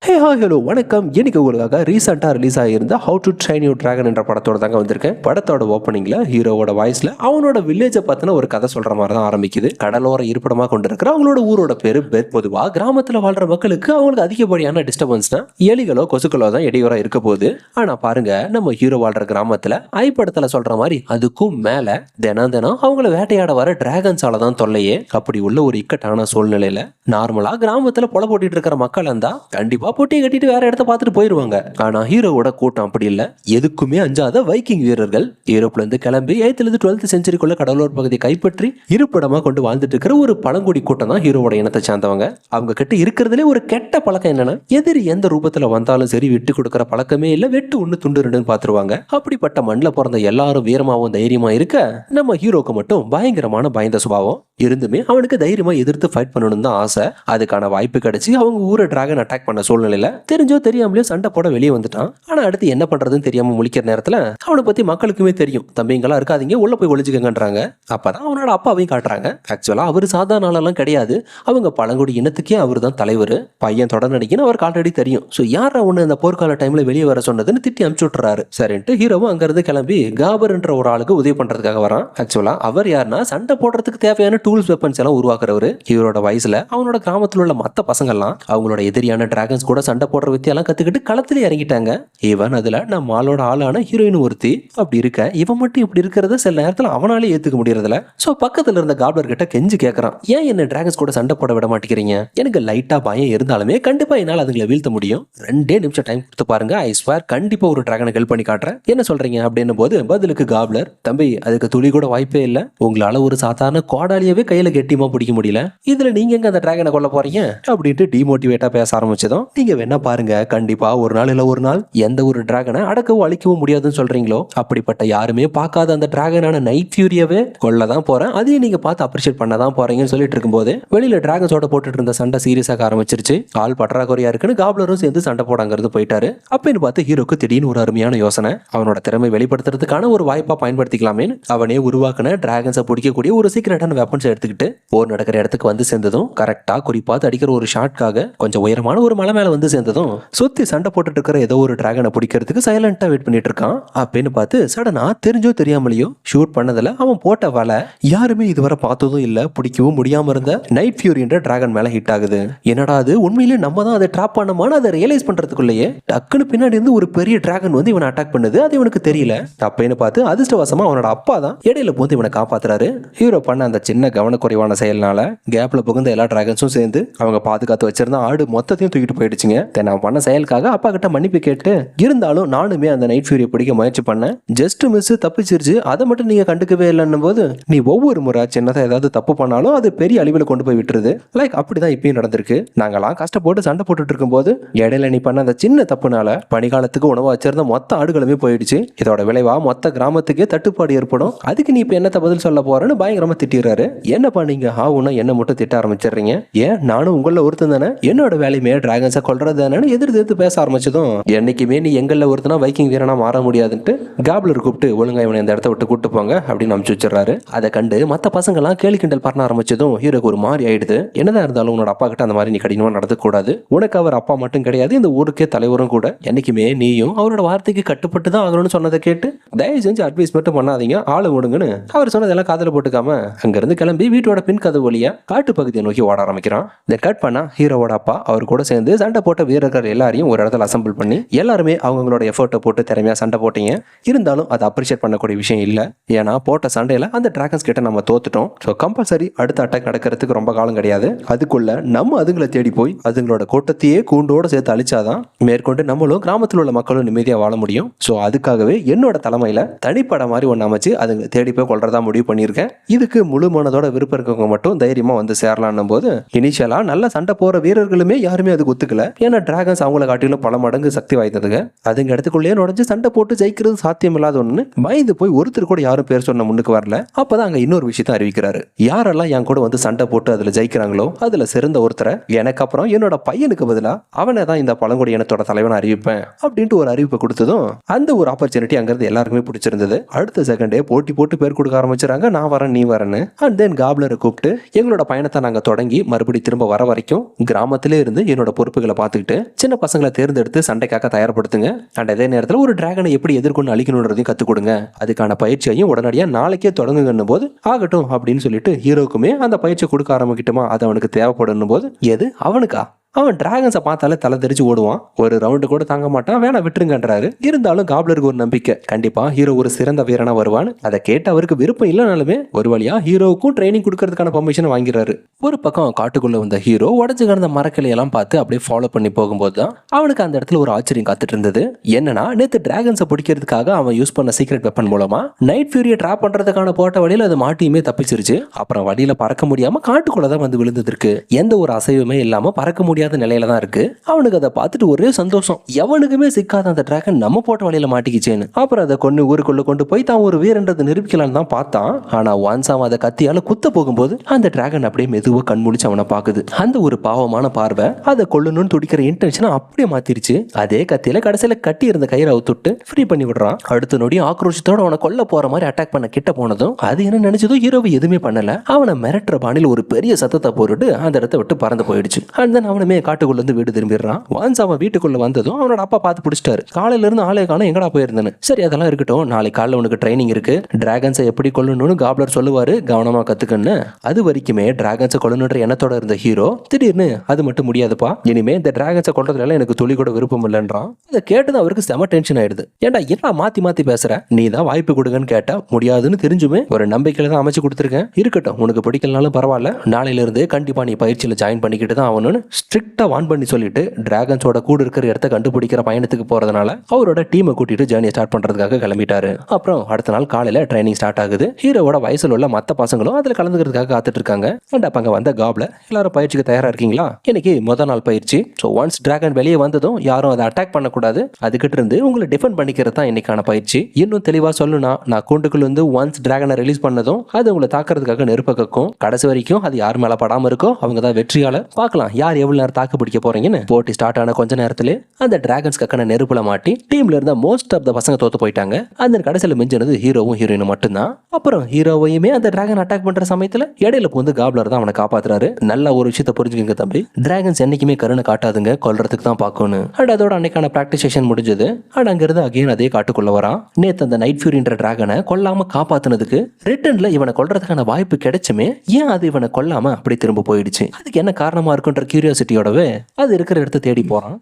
Hello வணக்கம். இன்னைக்கு உங்களுக்காக ரீசெண்டாக ரிலீஸ் ஆகியிருந்த how to train your dragon என்ற படத்தோட தாங்க வந்திருக்கேன். படத்தோட ஓப்பனிங்கில் ஹீரோவோட வாய்ஸில் அவனோட வில்லேஜை பற்றின ஒரு கதை சொல்கிற மாதிரி தான் ஆரம்பிக்குது. கடலோர இருப்பிடமாக கொண்டிருக்கிற அவங்களோட ஊரோட பேர் பெத். பொதுவாக கிராமத்தில் வாழ்கிற மக்களுக்கு அவங்களுக்கு அதிகப்படியான டிஸ்டர்பன்ஸ்னா எலிகளோ கொசுக்களோ தான் இடையூறாக இருக்க போகுது. ஆனால் பாருங்க, நம்ம ஹீரோ வாழ்கிற கிராமத்தில் ஐப்படத்தில் சொல்கிற மாதிரி அதுக்கும் மேலே தினம் தினம் அவங்கள வேட்டையாட வர டிராகன்ஸால தான் தொல்லையே. அப்படி உள்ள ஒரு இக்கட்டான சூழ்நிலையில் நார்மலாக கிராமத்தில் பொல போட்டிட்டு இருக்கிற மக்கள் இருந்தால் கண்டிப்பாக பொட்டியை கட்டிட்டு வேற இடத்த பார்த்துட்டு போயிருவாங்க. ஆனா ஹீரோவோட கூட்டம் அப்படி இல்ல. எதுக்குமே அஞ்சாத வைக்கிங் வீரர்கள் யூரோப்ல இருந்து கிளம்பி 8th to 12th செஞ்சுரிக்குள்ள கடலோர பகுதியை கைப்பற்றி இருப்பிடமா கொண்டு வாழ்ந்துட்டு இருக்கிற ஒரு பழங்குடி கூட்டம் தான் ஹீரோவோட இனத்தை சார்ந்தவங்க. அவங்க கிட்ட இருக்கிறதுலே ஒரு கெட்ட பழக்கம் என்னன்னா, எதிரி எந்த ரூபத்துல வந்தாலும் சரி விட்டு கொடுக்கற பழக்கமே இல்ல. வெட்டு ஒண்ணு துண்டு ரெண்டுன்னு பாத்துருவாங்க. அப்படிப்பட்ட மண்ணில் பிறந்த எல்லாரும் வீரமாவும் தைரியமா இருக்க, நம்ம ஹீரோக்கு மட்டும் பயங்கரமான பயந்த சுபாவம் இருந்துமே அவனுக்கு தைரியமா எதிர்த்து ஃபைட் பண்ணணும்னு தான் ஆசை. அதுக்கான வாய்ப்பு கிடைச்சி அவங்க ஊரை டிராகன் அட்டாக் பண்ண சூழ்நிலையில தெரிஞ்சோ தெரியாமலையோ சண்டை போட வெளியே வந்துட்டான். ஆனா அடுத்து என்ன பண்றதுன்னு தெரியாம முழிக்கிற நேரத்துல அவனை பத்தி மக்களுக்குமே தெரியும். தம்பிங்களா இருக்காதீங்க, உள்ள போய் ஒளிஞ்சுக்கங்கன்றாங்க. அப்பதான் அவனோட அப்பாவையும் காட்டுறாங்க. ஆக்சுவலா அவரு சாதாரண ஆளெல்லாம் கிடையாது. அவங்க பழங்குடி இனத்துக்கே அவர் தான் தலைவர். பையன் தொடர் நடிக்கணும் அவருக்கு ஆல்ரெடி தெரியும். ஸோ யாரா ஒண்ணு அந்த போர்க்கால டைம்ல வெளியே வர சொன்னதுன்னு திட்டி அனுப்பிச்சு விட்டுறாரு. சரின்ட்டு ஹீரோவும் அங்கிருந்து கிளம்பி காபர் என்ற ஒரு ஆளுக்கு உதவி பண்றதுக்காக வரான். ஆக்சுவலா அவர் யாருன்னா சண்டை போடுறதுக்கு தேவையான டூல்ஸ் வெப்பன்ஸ் எல்லாம் உருவாக்குறவரு. ஹீரோட வயசுல அவனோட கிராமத்தில் உள்ள மற்ற பசங்க எல்லாம் அவங்களோட எதிரியான டிராகன்ஸ் கூட சண்டை போடுற வித்தியெல்லாம் கத்துக்கிட்டு களத்திலே இறங்கிட்டாங்க. இவன் அதுல நம்ம ஆளோட ஆளான ஹீரோயின் ஒருத்தி. அப்படி இருக்க இவன் மட்டும் இப்படி இருக்கிறத சில நேரத்தில் அவனாலே ஏத்துக்க முடியறதில்ல. சோ பக்கத்துல இருந்த காப்லர் கிட்ட கெஞ்சி கேட்கறான், ஏன் என்ன டிராகன்ஸ் கூட சண்டை போட விட மாட்டேங்கிறீங்க? எனக்கு லைட்டா பயம் இருந்தாலுமே கண்டிப்பா என்னால் அதுங்களை வீழ்த்த முடியும். 2 நிமிஷம் டைம் கொடுத்து பாருங்க, ஐ ஸ்வேர் கண்டிப்பா ஒரு டிராகனை ஹெல்ப் பண்ணி காட்டுறேன். என்ன சொல்றீங்க அப்படின்னு போது பதிலுக்கு காப்லர், தம்பி அதுக்கு துளி கூட வாய்ப்பே இல்ல. உங்களால ஒரு சாதாரண கோடாலியவே கையில கெட்டியமா பிடிக்க முடியல. இதுல நீங்க எங்க அந்த டிராகனை கொல்ல போறீங்க அப்படின்ட்டு டிமோட்டிவேட்டா பேச ஆரம்பிச்சதும், நீங்க வேணா பாருங்க, கண்டிப்பா ஒரு நாள் இல்ல ஒரு நாள் எந்த ஒரு டிராகனை அடக்கவும் அழிக்கவும் முடியாதுன்னு சொல்றீங்களோ அப்படிப்பட்ட யாருமே பார்க்காத அந்த டிராகனான நைட் ஃபியூரியவே கொல்ல தான் போறேன். அதையும் நீங்க பார்த்து அப்ரிஷியேட் பண்ண தான் போறீங்கன்னு சொல்லிட்டு இருக்கும்போது வெளியில டிராகன்ஸோட போட்டுட்டு இருந்த சண்டை சீரியஸாக ஆரம்பிச்சிருச்சு. ஆள் பற்றாக்குறையா இருக்குன்னு காப்லரும் சேர்ந்து சண்டை போடாங்கிறது போயிட்டாரு. அப்படின்னு பார்த்து ஹீரோக்கு திடீர்னு ஒரு அருமையான யோசனை. அவனோட திறமை வெளிப்படுத்துறதுக்கான ஒரு வாய்ப்பா பயன்படுத்திக்கலாமே. அவனே உருவாக்கின டிராகன்ஸை பிடிக்கக்கூடிய ஒரு சீக்கிரட்டான வெப்பன்ஸ் எடுத்துக்கிட்டு போர் நடக்கிற இடத்துக்கு வந்து சேர்ந்ததும் கரெக்டா குறிப்பாத்து அடிக்கிற ஒரு ஷாட்காக கொஞ்சம் உயரமான ஒரு மலை மேல வந்து சேர்ந்ததும் சுத்தி சண்டை போட்டுட்டு இருக்கிற ஏதோ ஒரு டிராகனை பிடிக்கிறதுக்கு சைலண்டா வெயிட் பண்ணிட்டு இருக்கான். அப்படின்னு பார்த்து சடனா தெரிஞ்சோ தெரியாமலையோ ஷூட் பண்ணதுல அவன் போட்ட வலை யாருமே இதுவரை பார்த்ததும் இல்ல, பிடிக்கவும் முடியாம இருந்த நைட் ஃபியூரி என்ற டிராகன் மேல ஹிட் ஆகுது. என்னடா அது, உண்மையிலேயே நம்ம தான் அதை ட்ராப் பண்ணமான்னு அதை ரியலைஸ் பண்றதுக்குள்ளேயே டக்குன்னு பின்னாடி இருந்து ஒரு பெரிய டிராகன் வந்து இவனை அட்டாக் பண்ணுது. அது இவனுக்கு தெரியல. அப்படின்னு பார்த்து அதிர்ஷ்டவசமா அவனோட அப்பா தான் இடையில போந்து இவனை காப்பாத்துறாரு. ஹீரோ பண்ண அந்த சின்ன கவனக்குறைவான செயல்னால கேப்ல புகுந்த எல்லா டிராகன்ஸும் சேர்ந்து அவங்க பாதுகாத்து வச்சிருந்த ஆடு மொத்தத்தையும் தூக்கிட்டு போயிடுச்சுங்க. நான் பண்ண செயலுக்காக அப்பா கிட்ட மன்னிப்பு கேட்டு, இருந்தாலும் நானுமே அந்த நைட் ஃபியூரியை பிடிக்க முயற்சி பண்ணேன். ஜஸ்ட் மிஸ் தப்பிச்சிருச்சு, அதை மட்டும் நீங்க கண்டுக்கவே இல்லைன்னும் போது, நீ ஒவ்வொரு முறை சின்னதா ஏதாவது தப்பு பண்ணாலும் அது பெரிய அழிவில் கொண்டு போய் விட்டுருது. லைக் அப்படிதான் இப்பயும் நடந்திருக்கு. நாங்களாம் கஷ்டப்பட்டு சண்டை போட்டுட்டு இருக்கும் போது இடையில நீ பண்ண அந்த சின்ன தப்புனால பணிகாலத்துக்கு உணவு வச்சிருந்த மொத்த ஆடுகளுமே போயிடுச்சு. இதோட விளைவா மொத்த கிராமத்துக்கே தட்டுப்பாடு ஏற்படும். அதுக்கு நீ இப்ப என்னத்த பதில் சொல்ல போறேன்னு பயங்கரமா திட்டிடுறாரு. என்ன பண்ணீங்க ஆவுன்னா என்ன மட்டும் திட்ட ஆரம்பிச்சிடுறீங்க? ஏன் நானும் உங்கள ஒருத்தன் தானே, என்னோட வேலையுமே டிராகன்ஸை கொல்றது தானே எதிர்த்து பேச ஆரம்பிச்சதும், என்னைக்குமே நீ எங்கள்ல ஒருத்தனா வைக்கிங் வீரனா மாற முடியாதுன்ட்டு காப்லர் கூப்பிட்டு ஒழுங்கா இவனை இந்த இடத்த விட்டு கூட்டு போங்க அப்படின்னு அனுப்பிச்சு வச்சிடறாரு. அதை கண்டு மத்த பசங்க எல்லாம் கேலி கிண்டல் பண்ண ஆரம்பிச்சதும் ஹீரோக்கு ஒரு மாதிரி ஆயிடுது. என்னதான் இருந்தாலும் உன்னோட அப்பா கிட்ட அந்த மாதிரி நீ கடினமா நடக்க கூடாது. உனக்கு அவர் அப்பா மட்டும் கிடையாது, இந்த ஊருக்கே தலைவரும் கூட. என்னைக்குமே நீயும் அவரோட வார்த்தைக்கு கட்டுப்பட்டு தான் ஆகணும்னு சொன்னதை கேட்டு தயவு செஞ்சு அட்வைஸ் மட்டும் பண்ணாதீங்க, ஆளு விடுங்கன்னு அவர் சொன்னதெல்லாம் காதல போட்டுக்காம அங்கிருந்து கிளம்பி வீட்டோட பின் கதவு வழியா காட்டு பகுதியை நோக்கி ஓட ஆரம்பிக்கிறான். இதை கட் பண்ணா ஹீரோவோட அப்பா அவர் கூட சேர்ந்து சண்டை போட்ட வீரர்கள் எல்லாரையும் ஒரு இடத்துல அசம்பிள் பண்ணி எல்லாருமே அவங்களோட எஃபர்ட்டை போட்டு திறமையா சண்டை போட்டீங்க. இருந்தாலும் அதை அப்ரிஷியேட் பண்ணக்கூடிய விஷயம் இல்லை. ஏன்னா போட்ட சண்டையில அந்த டிராகன்ஸ் கிட்ட நம்ம தோத்துட்டோம். ஸோ கம்பல்சரி அடுத்த அட்டாக் நடக்கிறதுக்கு ரொம்ப காலம் கிடையாது. அதுக்குள்ள நம்ம அதுங்களை தேடி போய் அதுங்களோட கூட்டத்தையே கூண்டோட சேர்த்து அழிச்சாதான் மேற்கொண்டு நம்மளும் கிராமத்தில் உள்ள மக்களும் நிம்மதியா வாழ முடியும். ஸோ அதுக்காகவே என்னோட தலைமையில தனிப்பட மாதிரி ஒன்று அமைச்சு அதுங்களை தேடி போய் கொள்றதா முடிவு பண்ணியிருக்கேன். இதுக்கு முழு மனதோட விருப்பம் இருக்கவங்க மட்டும் தைரியமா வந்து சேரலான்னும் போது இனிஷியலா நல்ல சண்டை போற வீரர்களுமே யாருமே அதுக்கு ஒத்துக்கல. ஏன்னா டிராகன்ஸ் அவங்கள காட்டிலும் பல மடங்கு சக்தி வாய்ந்ததுங்க. அதுங்க இடத்துக்குள்ளேயே நுழைஞ்சு சண்டை போட்டு ஜெயிக்கிறது சாத்தியம் இல்லாத ஒண்ணு. பயந்து போய் ஒருத்தர் கூட யாரும் பேர் சொன்ன முன்னுக்கு வரல. அப்பதான் அங்க இன்னொரு விஷயத்தை அறிவிக்கிறாரு. யாரெல்லாம் என் கூட வந்து சண்டை போட்டு அதுல ஜெயிக்கிறாங்களோ அதுல சிறந்த ஒருத்தரை எனக்கு அப்புறம் என்னோட பையனுக்கு பதிலா அவனை தான் இந்த பழங்குடி இனத்தோட தலைவனை அறிவிப்பேன் அப்படின்ட்டு ஒரு அறிவிப்பை கொடுத்ததும் அந்த ஒரு ஆப்பர்ச்சுனிட்டி அங்கிருந்து எல்லாருக்குமே பிடிச்சிருந்தது. அடுத்த செகண்டே போட்டி போட்டு பேர் கொடுக்க ஆரம்பிச்சாங்க, நான் வரேன் நீ வரேன்னு. அண்ட் தென் காப்லரை கூப்பிட்டு எங்களோட பயணத்தை நாங்க தொடங்கி மறுபடி திரும்ப வர வரைக்கும் கிராமத்திலே இருந்து என்னோட பொறுப்புகளை நடக்கிறதுல பார்த்துக்கிட்டு சின்ன பசங்களை தேர்ந்தெடுத்து சண்டைக்காக தயார்படுத்துங்க. அண்ட் அதே நேரத்தில் ஒரு டிராகனை எப்படி எதிர்கொண்டு அழிக்கணுன்றதையும் கற்றுக் கொடுங்க. அதுக்கான பயிற்சியையும் உடனடியாக நாளைக்கே தொடங்குங்கன்னும் போது ஆகட்டும் அப்படின்னு சொல்லிட்டு ஹீரோக்குமே அந்த பயிற்சி கொடுக்க ஆரம்பிக்கிட்டோமா, அது அவனுக்கு தேவைப்படும் போது எது அவனுக்கா, அவன் டிராகன்ஸை பார்த்தாலே தலை தெரிச்சு ஓடுவான். ஒரு ரவுண்டு கூட தாங்க மாட்டான். வேணா விட்டுருங்கன்றாரு. இருந்தாலும் காப்லருக்கு ஒரு நம்பிக்கை, கண்டிப்பா ஹீரோ ஒரு சிறந்த வீரனா வருவான்னு. அதை கேட்டு அவருக்கு விருப்பம் இல்லைனாலுமே ஒரு வழியா ஹீரோவுக்கும் ட்ரைனிங் கொடுக்கறதுக்கான பர்மிஷன் வாங்கிறாரு. ஒரு பக்கம் காட்டுக்குள்ள வந்த ஹீரோ உடஞ்சு கிடந்த மரக்கிளையெல்லாம் பார்த்து அப்படியே ஃபாலோ பண்ணி போகும்போது தான் அவனுக்கு அந்த இடத்துல ஒரு ஆச்சரியம் காத்துட்டு இருந்தது. என்னன்னா, நேற்று டிராகன்ஸை பிடிக்கிறதுக்காக அவன் யூஸ் பண்ண சீக்ரெட் வெப்பன் மூலமா நைட் ஃபியூரியை ட்ராப் பண்றதுக்கான போட்ட வழியில அது மாட்டியுமே தப்பிச்சிருச்சு. அப்புறம் வழியில பறக்க முடியாம காட்டுக்குள்ளதான் வந்து விழுந்ததற்கு. எந்த ஒரு அசைவுமே இல்லாம பறக்க முடியாத நிலையில தான் இருக்கு. அவனுக்கு அதை பார்த்துட்டு ஒரே சந்தோஷம். எவனுக்குமே சிக்காத அந்த டிராகன் நம்ம போட்ட வழியில மாட்டிக்கிச்சேன்னு. அப்புறம் அதை கொண்டு ஊருக்குள்ள கொண்டு போய் தான் ஒரு வீரன்றதை நிரூபிக்கலான்னு தான் பார்த்தான். ஆனா ஒன்ஸ் அவன் அதை கத்தியால குத்த போகும்போது அந்த டிராகன் அப்படியே மெதுவா கண்முடிச்சு அவனை பாக்குது. அந்த ஒரு பாவமான பார்வை அதை கொல்லணும்னு துடிக்கிற இன்டென்ஷனை அப்படியே மாத்திருச்சு. அதே கத்தியில கடைசியில கட்டி இருந்த கயிறை அவுத்துட்டு ஃப்ரீ பண்ணி விடுறான். அடுத்த நொடி ஆக்ரோஷத்தோட அவனை கொல்ல போற மாதிரி அட்டாக் பண்ண கிட்ட போனதும் அது என்ன நினைச்சதோ ஹீரோவை எதுவுமே பண்ணல. அவனை மிரட்டுற பாணியில் ஒரு பெரிய சத்தத்தை போட்டுட்டு அந்த இடத்த விட்டு பறந்து போயிடுச்சு. அண்ட் தென் அவனுமே காட்டுக்குள்ள இருந்து வீடு திரும்பிடுறான். ஒன்ஸ் அவன் வீட்டுக்குள்ள வந்ததும் அவனோட அப்பா பார்த்து பிடிச்சிட்டாரு. காலையில இருந்து ஆளே காணோம், எங்கடா போயிருந்தேன்னு. சரி அதெல்லாம் இருக்கட்டும், நாளைக்கு காலைல உனக்கு ட்ரைனிங் இருக்கு, டிராகன்ஸை எப்படி கொல்லணும்னு காப்லர் சொல்லுவாரு, கவனமா கத்துக்கன்னு. அது வரைக்குமே டிராகன்ஸை கொல்லணுன்ற எண்ணத்தோட இருந்த ஹீரோ திடீர்னு அது மட்டும் முடியாதுப்பா, இனிமே இந்த டிராகன்ஸை கொல்றதுல எனக்கு துளி கூட விருப்பம் இல்லைன்றான். அதை கேட்டது அவருக்கு செம டென்ஷன் ஆயிடுது. ஏன்டா என்ன மாத்தி மாத்தி பேசுற, நீ தான் வாய்ப்பு கொடுங்கன்னு கேட்டா முடியாதுன்னு தெரிஞ்சுமே ஒரு நம்பிக்கையில தான் அமைச்சு கொடுத்துருக்கேன். இருக்கட்டும், உனக்கு பிடிக்கலனாலும் பரவாயில்ல, நாளையில இருந்து கண்டிப்பா நீ பயிற்சியில ஜாயின் பண்ணிக்கிட்டு தான் அவனு ஸ்ட்ரிக்டா வான் பண்ணி சொல்லிட்டு டிராகன்ஸோட கூட இருக்கிற இடத்த கண்டுபிடிக்கிற பயணத்துக்கு போறதுனால அவரோட டீமை கூட்டிட்டு ஜேர்னியை ஸ்டார்ட் பண்றதுக்காக கிளம்பிட்டாரு. அப்புறம் அடுத்த நாள் காலையில ட்ரைனிங் ஸ்டார்ட் ஆகுது. ஹீரோவோட வயசுல உள்ள மத்த பசங்களும் அதுல கலந்துக்கிறதுக்காக காத்துட்டு இருக்காங்க. அண்ட் அப்ப அங்க வந்த காப்ல எல்லாரும் பயிற்சிக்கு தயாரா இருக்கீங்களா, இன்னைக்கு முதல் நாள் பயிற்சி. ஸோ ஒன்ஸ் டிராகன் வெளியே வந்ததும் யாரும் அதை அட்டாக் பண்ணக்கூடாது, அதுகிட்ட இருந்து உங்களை டிஃபெண்ட் பண்ணிக்கிறது தான் இன்னைக்கான பயிற்சி. இன்னும் தெளிவா சொல்லணும்னா, நான் கூண்டுக்குள்ள இருந்து ஒன்ஸ் டிராகனை ரிலீஸ் பண்ணதும் அது உங்களை தாக்குறதுக்காக நெருப்ப கக்கும். கடைசி வரைக்கும் அது யார் மேல படாம இருக்கோ அவங்க தான் வெற்றியாளர். பார்க்கலாம் யார் எவ்வளவு நேரம் தாக்கு பிடிக்க போறீங்கன்னு. போட்டி ஸ்டார்ட் ஆன கொஞ்ச நேரத்திலே அந்த டிராகன்ஸ் கக்கன நெருப்புல மாட்டி டீம்ல இருந்த மோஸ்ட் ஆஃப் த பசங்க தோத்து போயிட்டாங்க. அந்த கடைசியில மிஞ்சினது ஹீரோவும் ஹீரோயினும் மட்டும்தான். அப்புறம் ஹீரோவையுமே அந்த டிராகன் அட்டாக் பண்ற சமயத்துல இடையில வந்து காப்லர் தான் அவனை காப்பாத்துறாரு. நல்ல ஒரு விஷயத்தை புரிஞ்சுக்கங்க தம்பி, டிராகன்ஸ் என்னைக்குமே கருணை காட்டாதுங்க, கொல்றதுக்கு தான் பார்க்கணும். அண்ட் அதோட அன்னைக்கான பிராக்டிஸ் செஷன் முடிஞ்சது. அண்ட் அங்கிருந்து அகைன் அதே காட்டுக்குள்ள வரான். நேத்து அந்த நைட் ஃபியூரின்ற டிராகனை கொல்லாம காப்பாத்துனதுக்கு ரிட்டர்ன்ல இவனை கொல்றதுக்கான வாய்ப்பு கிடைச்சுமே ஏன் அது இவனை கொல்லாம அப்படி திரும்ப போயிடுச்சு, அதுக்கு என்ன காரணமா இருக்குன்ற கியூரியாசிட்டியோடவே அது இருக்கிற இடத்த தேடி போறான்.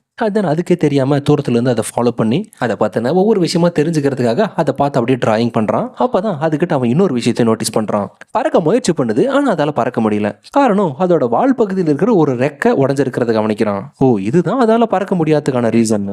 அதுக்கே தெரியாம தூரத்துல இருந்து அதை ஃபாலோ பண்ணி அதை பார்த்தன ஒவ்வொரு விஷயமா தெரிஞ்சுக்கிறதுக்காக அதை பார்த்து அப்படியே டிராயிங் பண்றான். அப்பதான் அதுக்கிட்ட அவன் இன்னொரு விஷயத்தை நோட்டீஸ் பண்றான். பறக்க முயற்சி பண்ணுது, ஆனா அதால பறக்க முடியல. காரணம் அதோட வால் பகுதியில் இருக்கிற ஒரு ரெக்க உடஞ்சிருக்கிறத கவனிக்கிறான். ஓ, இதுதான் அதால பறக்க முடியாததுக்கான ரீசன்.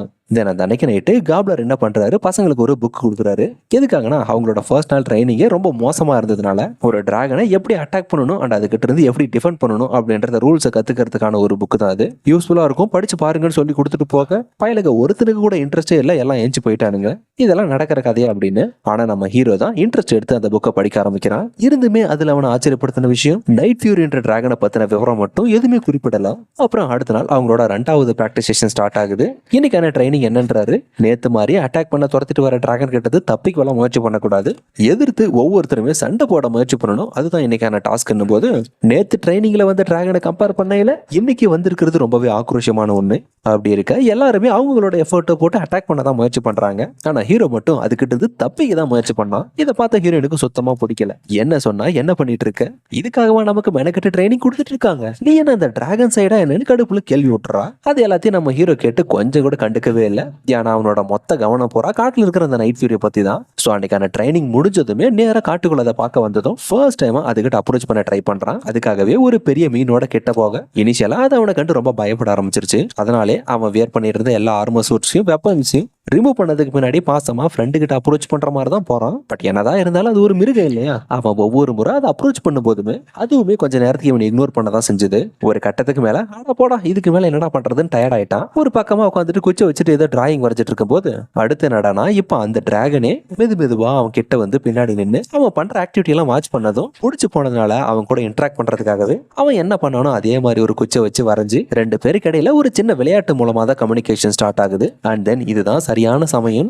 அந்த அன்னைக்கு நைட்டு காப்லர் என்ன பண்றாரு, பசங்களுக்கு ஒரு புக் கொடுக்குறாரு. எதுக்காகனா அவங்களோட ஃபர்ஸ்ட் நாள் ட்ரைனிங்கே ரொம்ப மோசமா இருந்ததுனால ஒரு டிராகனை எப்படி அட்டாக் பண்ணணும் அண்ட் அதுக்கிட்ட இருந்து எப்படி டிஃபெண்ட் பண்ணணும் அப்படின்றத ரூல்ஸை கத்துக்கிறதுக்கான ஒரு புக் தான் அது. யூஸ்ஃபுல்லா இருக்கும், படிச்சு பாருங்கன்னு சொல்லி கொடுத்துட்டு போக பயலுக்கு ஒருத்தனுக்கு கூட இன்ட்ரெஸ்டே இல்லை, எல்லாம் ஏஞ்சி போயிட்டானுங்க. இதெல்லாம் நடக்கிற கதையா அப்படின்னு. ஆனா நம்ம ஹீரோ தான் இன்ட்ரெஸ்ட் எடுத்து அந்த புக்கை படிக்க ஆரம்பிக்கிறான். இருந்துமே அதுல அவனை ஆச்சரியப்படுத்தின விஷயம் நைட் ஃபியூரி என்ற டிராகனை பத்தின விவரம் மட்டும் எதுவுமே குறிப்பிடலாம். அப்புறம் அடுத்த நாள் அவங்களோட 2வது பிராக்டிஸ் செஷன் ஸ்டார்ட் ஆகுது. இன்னைக்கான ட்ரைனிங் என்னன்றாரு, நேத்து மாதிரி அட்டாக் பண்ண துரத்திட்டு வர டிராகன் கிட்டது தப்பிக்கலாம் முயற்சி பண்ணக்கூடாது, எதிர்த்து ஒவ்வொருத்தருமே சண்டை போட முயற்சி பண்ணணும், அதுதான் இன்னைக்கான டாஸ்க். போது நேத்து ட்ரைனிங்ல வந்த டிராகனை கம்பேர் பண்ணையில இன்னைக்கு வந்திருக்கிறது ரொம்பவே ஆக்ரோஷமான ஒண்ணு. அப்படி இருக்க எல்லாருமே அவங்களோட எஃபர்ட்டை போட்டு அட்டாக் பண்ண தான் முயற்சி பண்றாங்க. ஆனா ஹீரோ மட்டும் அதுக்கிட்ட இருந்து தப்பிக்க தான் முயற்சி பண்ணான். இதை பார்த்த ஹீரோனுக்கு சுத்தமா பிடிக்கல. என்ன சொன்னா என்ன பண்ணிட்டு இருக்க, இதுக்காகவா நமக்கு மெனக்கெட்டு ட்ரைனிங் கொடுத்துட்டு இருக்காங்க, நீ என்ன அந்த டிராகன் சைடா என்னன்னு கடுப்புல கேள்வி விட்டுறா. அது எல்லாத்தையும் நம்ம ஹீரோ கேட்டு கொஞ்சம் கூட கண்டுக்கவே இல்லை. ஏன்னா அவனோட மொத்த கவனம் போறா காட்டுல இருக்கிற அந்த நைட் ஃபியூரியை பத்தி தான். ஸோ அன்னைக்கான ட்ரைனிங் முடிஞ்சதுமே நேரா காட்டுக்குள்ள அதை பார்க்க வந்ததும் ஃபர்ஸ்ட் டைம் அதுக்கிட்ட அப்ரோச் பண்ண ட்ரை பண்றான். அதுக்காகவே ஒரு பெரிய மீனோட கிட்ட போக இனிஷியலா அதை அவனை கண்டு ரொம்ப பயப்பட ஆரம்பிச்சிருச்சு. அதனாலே அவன் வியர் பண்ணியிருந்த எல்லா ஆர்மர் சூட்ஸையும் வெப்பன்ஸையும் ரிமூவ் பண்ணதுக்கு முன்னாடி பாசமா ஃப்ரெண்டு கிட்ட அப்ரோச் பண்ற மாதிரி தான் போறான். பட் என்னதான் இருந்தாலும் அது ஒரு மிருகம் இல்லையா, அவன் ஒவ்வொரு முறை அதை அப்ரோச் பண்ணும் போதுமே அதுவுமே கொஞ்ச நேரத்துக்கு இவன் இக்னோர் பண்ணதான் செஞ்சது. ஒரு கட்டத்துக்கு மேல ஆனா போடா இதுக்கு மேல என்னடா பண்றதுன்னு டயர்ட் ஆயிட்டான். ஒரு பக்கமா உட்காந்துட்டு குச்சி வச்சுட்டு ஏதோ டிராயிங் வரைஞ்சிட்டு இருக்கும் போது அடுத்து என்னடானா இப்ப அந்த டிராகனே மெதுவா அவன் கிட்ட வந்து பின்னாடி நின்று அவன் பண்ற ஆக்டிவிட்டி எல்லாம் வாட்ச் பண்ணதும் பிடிச்சு போனதுனால அவன் கூட இன்ட்ராக்ட் பண்றதுக்காகவே அவன் என்ன பண்ணானோ அதே மாதிரி ஒரு குச்சை வச்சு வரைஞ்சு 2 பேருக்கு இடையில ஒரு சின்ன விளையாட்டு மூலமா தான் கம்யூனிகேஷன் ஸ்டார்ட் ஆகுது. அண்ட் தென் இதுதான் சரியான சமயம்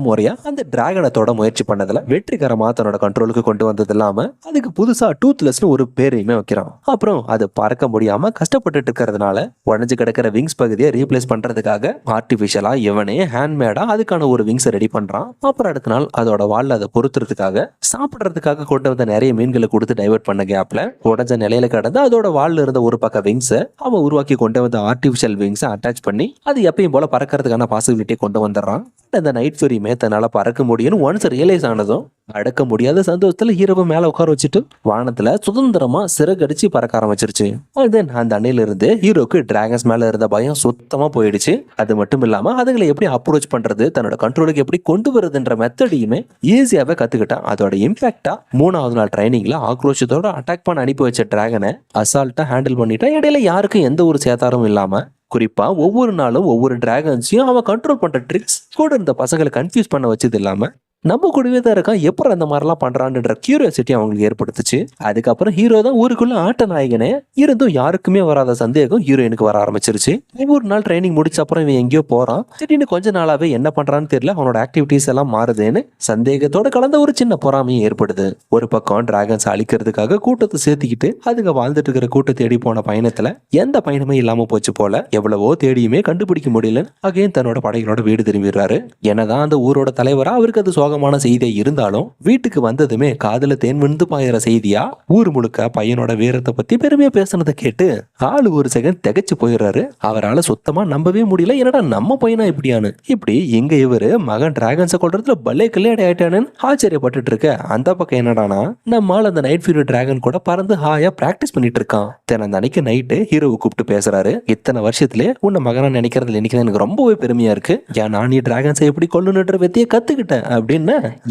முறையா அந்த டிராகனை தொட முயற்சி பண்ணதுல வெற்றிகரமா தன்னோட கண்ட்ரோலுக்கு கொண்டு வந்தது இல்லாம அதுக்கு புதுசா டூத்லெஸ்னு ஒரு பேரையுமே வைக்கிறான். அப்புறம் அது பறக்க முடியாம கஷ்டப்பட்டு இருக்கிறதுனால உடஞ்சு கிடக்கிற விங்ஸ் பகுதியை ரீப்ளேஸ் பண்றதுக்காக ஆர்டிபிஷியலா இவனே ஹேண்ட்மேடா அதுக்கான ஒரு விங்ஸை ரெடி பண்றான். அப்புறம் அடுத்த நாள் அதோட வால்ல அதை பொறுத்துறதுக்காக சாப்பிடுறதுக்காக கொண்டு வந்த நிறைய மீன்களை கொடுத்து டைவர்ட் பண்ண கேப்ல உடஞ்ச நிலையில கடந்து அதோட வால்ல இருந்த ஒரு பக்க விங்ஸை அவன் உருவாக்கி கொண்டு வந்த ஆர்டிபிஷியல் விங்ஸை அட்டாச் பண்ணி அது எப்பயும் போல பறக்கிறதுக்கான பாசிபிலிட்டியை கொண்டு வந்துடுறான். அந்த நைட் ஃபியூரியுமே தன்னால பறக்க முடியும்னு ஒன்ஸ் ரியலைஸ் ஆனதும் அடக்க முடியாத சந்தோஷத்துல ஹீரோவை மேல உட்கார வச்சுட்டு வானத்துல சுதந்திரமா சிறகடிச்சு பறக்க ஆரம்பிச்சிருச்சு. தென் அந்த அன்னையில இருந்து ஹீரோக்கு டிராகன்ஸ் மேல இருந்த பயம் சுத்தமா போயிடுச்சு. அது மட்டும் இல்லாம அதுங்களை எப்படி அப்ரோச் பண்றது, தன்னோட கண்ட்ரோலுக்கு எப்படி கொண்டு வருதுன்ற மெத்தடையுமே ஈஸியாவே கத்துக்கிட்டான். அதோட இம்பாக்டா 3வது நாள் ட்ரைனிங்ல ஆக்ரோஷத்தோட அட்டாக் பண்ண அனுப்பி வச்ச டிராகனை அசால்ட்டா ஹேண்டில் பண்ணிட்டா. இடையில யாருக்கும் எந்த ஒரு சேதாரமும் இல்லாம குறிப்பா ஒவ்வொரு நாளும் ஒவ்வொரு டிராகன்ஸையும் அவன் கண்ட்ரோல் பண்ற ட்ரிக்ஸ் கூட இருந்த பசங்களை கன்ஃபியூஸ் பண்ண வச்சது இல்லாம நம்ம கூடவே தான் இருக்கான், எப்படி அந்த மாதிரிலாம் பண்றான்ற கியூரியாசிட்டி அவங்களுக்கு ஏற்படுத்துச்சு. அதுக்கப்புறம் ஹீரோ தான் ஊருக்குள்ள ஆட்ட நாயகனே இருந்தும் யாருக்குமே வராத சந்தேகம் ஹீரோயினுக்கு வர ஆரம்பிச்சிருச்சு. ஒவ்வொரு நாள் ட்ரைனிங் முடிச்ச அப்புறம் இவன் எங்கேயோ போறான், திடீர்னு கொஞ்ச நாளாவே என்ன பண்றான்னு தெரியல, அவனோட ஆக்டிவிட்டிஸ் எல்லாம் மாறுதுன்னு சந்தேகத்தோட கலந்த ஒரு சின்ன பொறாமையும் ஏற்படுது. ஒரு பக்கம் டிராகன்ஸ் அழிக்கிறதுக்காக கூட்டத்தை சேர்த்துக்கிட்டு அதுங்க வாழ்ந்துட்டு இருக்கிற கூட்ட தேடி போன பயணத்துல எந்த பயணமே இல்லாம போச்சு போல. எவ்வளவோ தேடியுமே கண்டுபிடிக்க முடியல. அகைன் தன்னோட படைகளோட வீடு திரும்பிடுறாரு. என்னதான் அந்த ஊரோட தலைவரா அவருக்கு அது சோகமான செய்தியா இருந்தாலும் வீட்டுக்கு வந்ததுமே காதுல தேன் விழுந்து பாயிற செய்தியா ஊர் முழுக்க பையனோட வீரத்தை பத்தி பெருமையா பேசுனதை கேட்டு ஆளு ஒரு செகண்ட் திகைச்சு போயிடுறாரு. அவரால் சுத்தமா நம்பவே முடியல, என்னடா நம்ம பையனா இப்படியானு. இப்படி இங்க இவரு மகன் டிராகன்ஸை கொள்றதுல பல்லே கல்யாணம் ஆயிட்டானு ஆச்சரியப்பட்டு இருக்க, அந்த பக்கம் என்னடானா நம்மால் அந்த நைட் ஃபியூரி டிராகன் கூட பறந்து ஹாயா பிராக்டிஸ் பண்ணிட்டு இருக்கான். அந்த அன்னைக்கு நைட்டு ஹீரோவை கூப்பிட்டு பேசுறாரு. இத்தனை வருஷத்துல உன்னை மகனா நினைக்கிறதுல இன்னைக்கு எனக்கு ரொம்பவே பெருமையா இருக்கு. ஏன்னா நீ டிராகன்ஸை எப்படி கொல்லுன்ற வெத்தியை கத்துக்கிட்டேன் அப்படின்னு.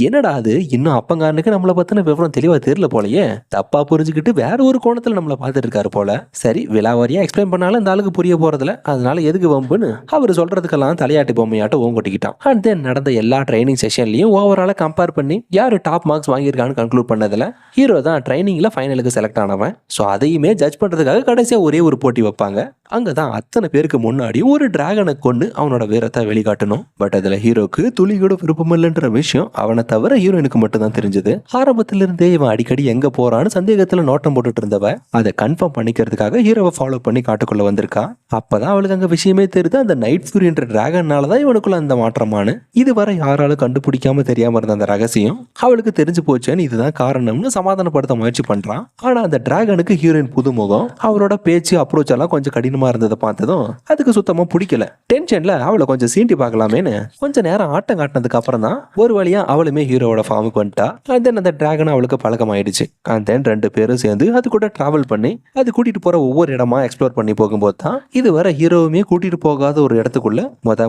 என்னடா அது இன்னும் அப்பங்காரனுக்கு நம்மளை பத்தின விவரம் தெளிவா தெரியல போலயே, தப்பா புரிஞ்சுக்கிட்டு வேற ஒரு கோணத்துல நம்மளை பார்த்துட்டு இருக்காரு போல. சரி விலாவாரியா எக்ஸ்பிளைன் பண்ணாலும் இந்த ஆளுக்கு புரிய போறதுல, அதனால எதுக்கு வம்புன்னு அவர் சொல்றதுக்கெல்லாம் தலையாட்டி பொம்மையாட்ட ஓங்கொட்டிக்கிட்டான். அண்ட் தென் நடந்த எல்லா ட்ரைனிங் செஷன்லயும் ஓவரால கம்பேர் பண்ணி யாரு டாப் மார்க்ஸ் வாங்கியிருக்கான்னு கன்க்ளூட் பண்ணதுல ஹீரோ தான் ட்ரைனிங்ல ஃபைனலுக்கு செலக்ட் ஆனவன். ஸோ அதையுமே ஜட்ஜ் பண்றதுக்காக கடைசியா ஒரே ஒரு போட்டி வைப்பாங்க. அங்கதான் அத்தனை பேருக்கு முன்னாடி ஒரு டிராகனை கொண்டு அவனோட வீரத்தை வெளிக்காட்டணும். பட் அதுல ஹீரோக்கு துளி கூட விருப்பம் இல்லைன்ற விஷயம் அவனை தவிர ஹீரோயினுக்கு மட்டும் தான் தெரிஞ்சது. ஆரம்பத்தில இருந்தே இவன் அடிக்கடி எங்க போறான்னு சந்தேகத்துல நோட்டம் போட்டுட்டு இருந்தவ அதை கன்ஃபார்ம் பண்ணிக்கிறதுக்காக ஹீரோவை ஃபாலோ பண்ணி காட்டுக்குள்ள வந்திருக்கா. அப்பதான் அவளுக்கு அங்க விஷயமே தெரியுது, அந்த நைட் ஃபியூரின்ற டிராகன்னாலதான் இவனுக்குள்ள அந்த மாற்றமானு. இதுவரை யாராலும் கண்டுபிடிக்காம தெரியாம இருந்த அந்த ரகசியம் அவளுக்கு தெரிஞ்சு போச்சேன்னு இதுதான் காரணம்னு சமாதானப்படுத்த முயற்சி பண்றான். ஆனா அந்த டிராகனுக்கு ஹீரோயின் புதுமுகம், அவரோட பேச்சு அப்ரோச் எல்லாம் கொஞ்சம் கடினமா இருந்ததை பார்த்ததும் அதுக்கு சுத்தமா பிடிக்கல. டென்ஷன்ல அவளை கொஞ்சம் சீண்டி பார்க்கலாமேன்னு கொஞ்ச நேரம் ஆட்டம் காட்டினதுக்கு அப்புறம் தான் ஒரு வழியா அவளுமே ஹீரோவோட ஃபார்முக்கு வந்துட்டா. அண்ட் தென் அந்த டிராகன் அவளுக்கு பழக்கம் ஆயிடுச்சு. அண்ட் தென் 2 பேரும் சேர்ந்து அது கூட டிராவல் பண்ணி அது கூட்டிட்டு போற ஒவ்வொரு இடமா எக்ஸ்ப்ளோர் பண்ணி போகும்போது தான் இதுவரை ஹீரோவுமே கூட்டிட்டு போகாத ஒரு இடத்துக்குள்ள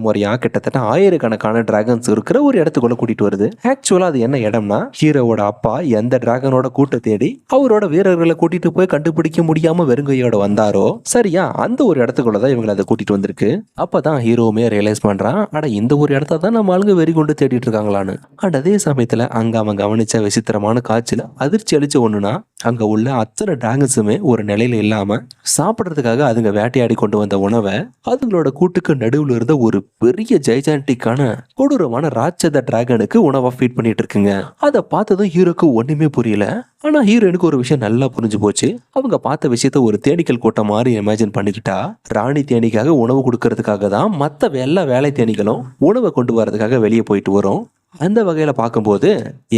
முறையா கிட்டத்தட்ட 1000கணக்கான டிராகன்ஸ் இருக்கிற ஒரு இடத்துக்குள்ள கூட்டிட்டு வருது. ஆக்சுவலா அது என்ன இடம்னா ஹீரோவோட அப்பா எந்த டிராகனோட கூட்ட தேடி அவரோட வீரர்களை கூட்டிட்டு போய் கண்டுபிடிக்க முடியாம வெறுங்கையோட வந்தாரோ சரியா அந்த ஒரு இடத்துக்குள்ளதான் இவங்களை அதை கூட்டிட்டு வந்திருக்கு. அப்பதான் ஹீரோவுமே ரியலைஸ் பண்றான், அட இந்த ஒரு இடத்த தான் நம்ம ஆளுங்க வெறி கொண்டு தேடிட்டு இருக்காங்களான்னு. அண்ட் அதே சமயத்துல அங்க அவன் கவனிச்ச விசித்திரமான காட்சியில அதிர்ச்சி அளிச்ச ஒண்ணுனா அங்க உள்ள அத்தனை டிராகன்ஸுமே ஒரு நிலையில இல்லாம சாப்பிடுறதுக்காக அதுங்க வேட்டையாடி கொண்டு வந்த உணவை அதுங்களோட கூட்டுக்கு நடுவுல இருந்த ஒரு பெரிய ஜெய்ஜான்டிக்கான கொடூரமான ராட்சத டிராகனுக்கு உணவா ஃபீட் பண்ணிட்டு இருக்குங்க. அதை பார்த்ததும் ஹீரோக்கு ஒண்ணுமே புரியல. ஆனா ஹீரோனுக்கு ஒரு விஷயம் நல்லா புரிஞ்சு போச்சு. அவங்க பார்த்த விஷயத்த ஒரு தேனீக்கள் கூட்டம் மாதிரி இமேஜின் பண்ணிக்கிட்டா ராணி தேனீக்காக உணவு கொடுக்கறதுக்காக தான் மற்ற எல்லா வேலை தேனீகளும் உணவை கொண்டு வரதுக்காக வெளியே போயிட்டு வரும். அந்த வகையில பார்க்கும்போது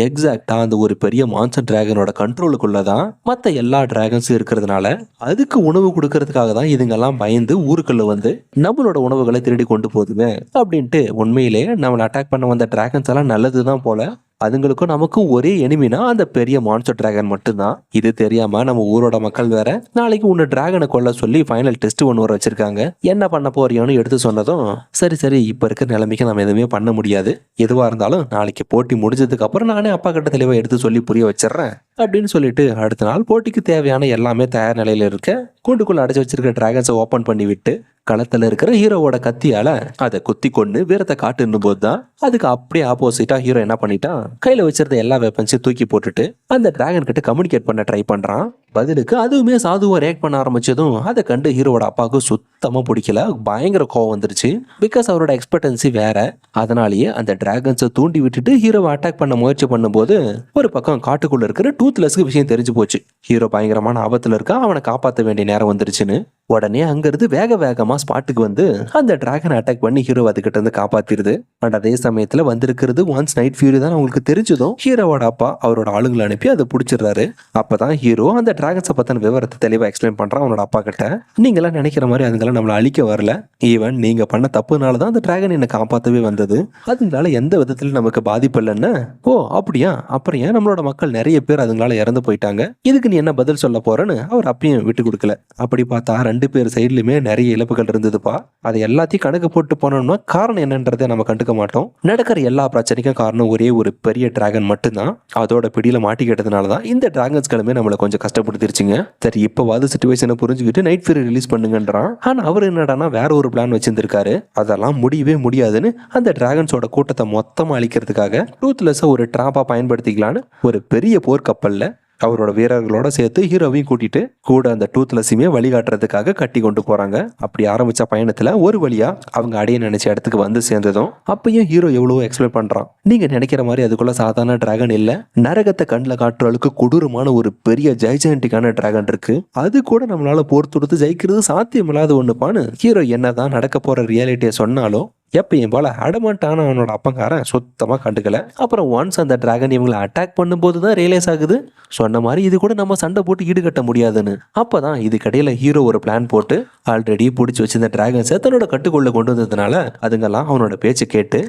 எக்ஸாக்டா அந்த ஒரு பெரிய மான்ஸ்டர் டிராகனோட கண்ட்ரோலுக்குள்ளதான் மற்ற எல்லா டிராகன்ஸும் இருக்கிறதுனால அதுக்கு உணவு கொடுக்கறதுக்காக தான் இதுங்கெல்லாம் பயந்து ஊருக்குள்ள வந்து நம்மளோட உணவுகளை திருடி கொண்டு போகுதுங்க அப்படின்ட்டு. உண்மையிலே நம்மளை அட்டாக் பண்ண வந்த டிராகன்ஸ் எல்லாம் நல்லதுதான் போல, அதுங்களுக்கும் நமக்கும் ஒரே எனிமினா அந்த பெரிய மான்ஸ்டர் டிராகன் மட்டும்தான். இது தெரியாம நம்ம ஊரோட மக்கள் வேற நாளைக்கு உன்னை டிராகனை கொல்ல சொல்லி ஃபைனல் டெஸ்ட் ஒன்று வர வச்சிருக்காங்க, என்ன பண்ண போறியோன்னு எடுத்து சொன்னதும் சரி இப்ப இருக்கிற நிலைமைக்கு நம்ம எதுவுமே பண்ண முடியாது, எதுவா இருந்தாலும் நாளைக்கு போட்டி முடிஞ்சதுக்கு அப்புறம் நானே அப்பா கிட்ட தெளிவா எடுத்து சொல்லி புரிய வச்சிடறேன் அப்படின்னு சொல்லிட்டு அடுத்த நாள் போட்டிக்கு தேவையான எல்லாமே தயார் நிலையில இருக்க கூண்டுக்குள்ள அடைச்சு வச்சிருக்க டிராகன்ஸை ஓபன் பண்ணி விட்டு களத்துல இருக்கிற ஹீரோவோட கத்தியால அதை குத்தி கொண்டு வீரத்தை காட்டுன்னு போதுதான் அதுக்கு அப்படியே ஆப்போசிட்டா ஹீரோ என்ன பண்ணிட்டான், கையில வச்சிருந்த எல்லா வெப்பன்ஸையும் தூக்கி போட்டுட்டு அந்த டிராகன் கிட்ட கம்யூனிகேட் பண்ண ட்ரை பண்றான். பதிலுக்கு அதுவுமே சாதுவா ரியாக்ட் பண்ண ஆரம்பிச்சதும் அதை கண்டு ஹீரோவோட அப்பாவுக்கு சுத்தமா பிடிக்கல. பயங்கர கோவம் வந்துருச்சு. பிகாஸ் அவரோட எக்ஸ்பெக்டன்சி வேற. அதனாலேயே அந்த டிராகன்ஸை தூண்டி விட்டுட்டு ஹீரோவை அட்டாக் பண்ண முயற்சி பண்ணும்போது ஒரு பக்கம் காட்டுக்குள்ள இருக்கிற டூத்லெஸ்க்கு விஷயம் தெரிஞ்சு போச்சு. ஹீரோ பயங்கரமான ஆபத்துல இருக்கா, அவனை காப்பாற்ற வேண்டிய நேரம் வந்துருச்சுன்னு. உடனே அங்கிருந்து வேக வேகமா ஸ்பாட்டுக்கு வந்து அந்த டிராகனை அட்டாக் பண்ணி ஹீரோ அதுகிட்ட இருந்து காப்பாத்திருது. அண்ட் அதே சமயத்துல வந்திருக்கிறது ஒன்ஸ் நைட் ஃபியூரி தான் அவங்களுக்கு தெரிஞ்சதும் ஹீரோவோட அப்பா அவரோட ஆளுங்களை அனுப்பி அதை பிடிச்சிடுறாரு. அப்பதான் ஹீரோ அந்த டிராகன்ஸை பத்தின விவரத்தை தெளிவா எக்ஸ்பிளைன் பண்றான் அவனோட அப்பா கிட்ட. நீங்களாம் நினைக்கிற மாதிரி அதுங்களாம் நம்மளை அழிக்க வரல. ஈவன் நீங்க பண்ண தப்புனாலதான் அந்த டிராகன் என்னை காப்பாற்றவே வந்தது. அதனால எந்த விதத்துல நமக்கு பாதிப்பு இல்லைன்னு. ஓ அப்படியா, அப்புறம் ஏன் நம்மளோட மக்கள் நிறைய பேர் அதுங்களால இறந்து போயிட்டாங்க, இதுக்கு நீ என்ன பதில் சொல்ல போறன்னு அவர் அப்பயும் விட்டு கொடுக்கல. அப்படி பார்த்தா ரெண்டு பேர் சைட்லயுமே நிறைய இழப்புகள் இருந்ததுப்பா. அதை எல்லாத்தையும் கணக்கு போட்டு போனோம்னா காரணம் என்னன்றதை நம்ம கண்டுக்க மாட்டோம். நடக்கிற எல்லா பிரச்சனைக்கும் காரணம் ஒரே ஒரு பெரிய டிராகன் மட்டும்தான். அதோட பிடியில மாட்டிக்கிட்டதுனாலதான் இந்த டிராகன்ஸ்களுமே நம்மளை கொஞ்சம் கஷ்டப்படுத்திருச்சுங்க. சரி இப்பவாது சிச்சுவேஷனை புரிஞ்சுக்கிட்டு நைட் ஃபியூரி ரிலீஸ் பண்ணுங்கன்றான். ஆனா அவர் என்னடானா வேற ஒரு பிளான் வச்சிருந்திருக்காரு. அதெல்லாம் முடியவே முடியாதுன்னு அந்த டிராகன்ஸோட கூட்டத்தை மொத்தமா அழிக்கிறதுக்காக டூத்லெஸ் ஒரு டிராப்பா பயன்படுத்திக்கலான்னு ஒரு பெரிய போர்க்கப்பல்ல அவரோட வீரர்களோட சேர்த்து ஹீரோவையும் கூட்டிட்டு கூட அந்த டூத்லெஸ்ஸையுமே வழிகாட்டுறதுக்காக கட்டி கொண்டு போறாங்க. அப்படி ஆரம்பிச்ச பயணத்துல ஒரு வழியா அவங்க அடைய நினைச்ச இடத்துக்கு வந்து சேர்ந்ததும் அப்பயும் ஹீரோ எவ்வளவோ எக்ஸ்பிளைன் பண்றான். நீங்க நினைக்கிற மாதிரி அதுக்குள்ள சாதாரண டிராகன் இல்ல, நரகத்தை கண்ணில் காட்டுற அளவுக்கு கொடூரமான ஒரு பெரிய ஜைஜான்டிக்கான டிராகன் இருக்கு. அது கூட நம்மளால போர் தொடுத்து ஜெயிக்கிறது சாத்தியமில்லாத ஒண்ணுப்பான்னு ஹீரோ என்னதான் நடக்க போற ரியாலிட்டியை சொன்னாலும் எப்பயும் போல அடமாட்டான அவனோட அப்பங்காரன் சுத்தமா கண்டுக்கல. அப்புறம் ஒன்ஸ் அந்த டிராகன் இவங்களை அட்டாக் பண்ணும்போது தான் ரியலைஸ் ஆகுது, சொன்ன மாதிரி இது கூட நம்ம சண்டை போட்டு ஈடுகட்ட முடியாதுன்னு. அப்பதான் இதுக்கடையில ஹீரோ ஒரு பிளான் போட்டு ஆல்ரெடி பிடிச்சி வச்சிருந்த டிராகன்ஸை தன்னோட கட்டுக்குள்ள கொண்டு வந்ததுனால அதுங்கெல்லாம் அவனோட பேச்சு கேட்டு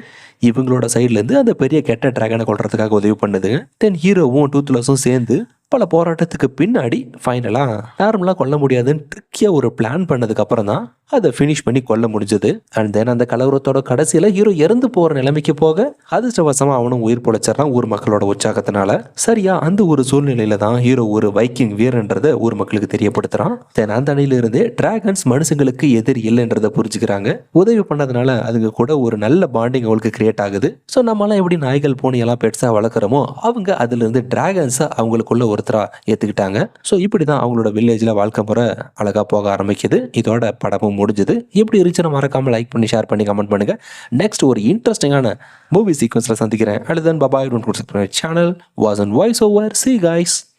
இவங்களோட சைட்ல இருந்து அந்த பெரிய கெட்ட டிராகனை கொள்றதுக்காக உதவி பண்ணுது. தென் ஹீரோவும் டூத்லெஸ்ஸும் சேர்ந்து பல போராட்டத்துக்கு பின்னாடி ஃபைனலா நார்மலா கொல்ல முடியாதுன்னு ட்ரிக்கியா ஒரு பிளான் பண்ணதுக்கு அப்புறம் தான் அதை ஃபினிஷ் பண்ணி கொல்ல முடிஞ்சது. அண்ட் தென் அந்த கலவரத்தோட கடைசியில ஹீரோ இறந்து போற நிலைமைக்கு போக அதிர்ஷ்டவசமா அவனும் உயிர் பொழைச்சிடறான் ஊர் மக்களோட உற்சாகத்தினால. சரியா அந்த ஒரு சூழ்நிலையில தான் ஹீரோ ஒரு வைக்கிங் வீரன்றதை ஊர் மக்களுக்கு தெரியப்படுத்துறான். தென் அந்த அணில இருந்தே டிராகன்ஸ் மனுஷங்களுக்கு எதிரி இல்லைன்றதை புரிஞ்சுக்கிறாங்க. உதவி பண்ணதுனால அதுங்க கூட ஒரு நல்ல பாண்டிங் அவங்களுக்கு கிரியேட் ஆகுது. ஸோ நம்மளாம் எப்படி நாய்கள் பூனை எல்லாம் பெட்ஸா வளர்க்குறோமோ அவங்க அதுல இருந்து டிராகன்ஸை அவங்களுக்குள்ள ஒருத்தரா ஏத்துக்கிட்டாங்க. ஸோ இப்படிதான் அவங்களோட வில்லேஜ்ல வாழ்க்கை முறை அழகா போக ஆரம்பிக்குது. இதோட படமும் முடிஞ்சது. எப்படி இருந்துச்சுன்னு மறக்காம லைக் பண்ணி ஷேர் பண்ணி கமெண்ட் பண்ணுங்க. நெக்ஸ்ட் ஒரு இன்ட்ரெஸ்டிங்கான மூவி சீக்வன்ஸ்ல சந்திக்கிறேன். And then bye, don't forget to subscribe my channel. Was and voice over. See you guys.